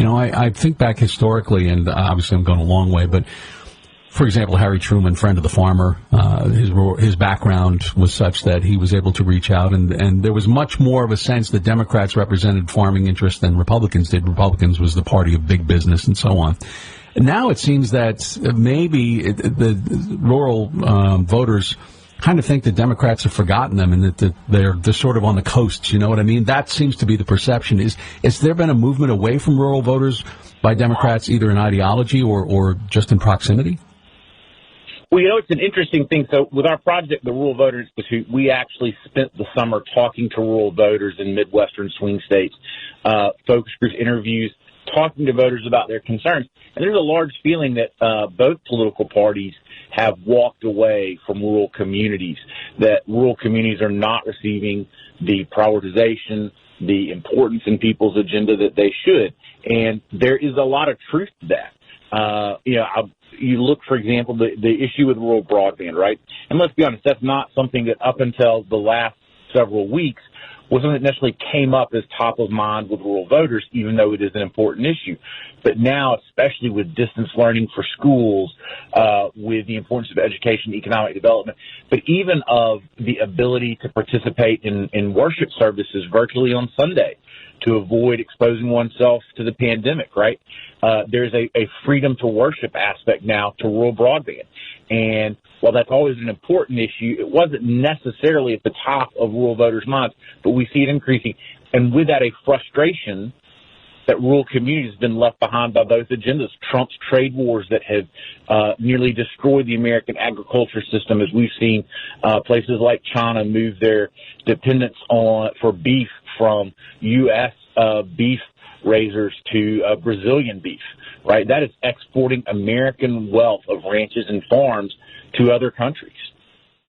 I think back historically, and obviously I'm going a long way, but for example, Harry Truman, friend of the farmer, his background was such that he was able to reach out, and there was much more of a sense that Democrats represented farming interests than Republicans did. Republicans was the party of big business and so on. And now it seems that maybe the rural voters kind of think that Democrats have forgotten them and that they're sort of on the coasts, you know what I mean? That seems to be the perception. Has there been a movement away from rural voters by Democrats, either in ideology or just in proximity? Well, it's an interesting thing. So with our project, the Rural Voter Institute, we actually spent the summer talking to rural voters in Midwestern swing states, focus groups, interviews, talking to voters about their concerns. And there's a large feeling that both political parties have walked away from rural communities, that rural communities are not receiving the prioritization, the importance in people's agenda that they should. And there is a lot of truth to that. You look, for example, the issue with rural broadband, right? And let's be honest, that's not something that up until the last several weeks was something that necessarily came up as top of mind with rural voters, even though it is an important issue. But now, especially with distance learning for schools, with the importance of education, economic development, but even of the ability to participate in worship services virtually on Sunday to avoid exposing oneself to the pandemic, right? There's a freedom to worship aspect now to rural broadband. And while that's always an important issue, it wasn't necessarily at the top of rural voters' minds, but we see it increasing. And with that, a frustration that rural communities have been left behind by both agendas. Trump's trade wars that have nearly destroyed the American agriculture system, as we've seen places like China move their dependence for beef from U.S. Beef raisers to Brazilian beef, right? That is exporting American wealth of ranches and farms to other countries.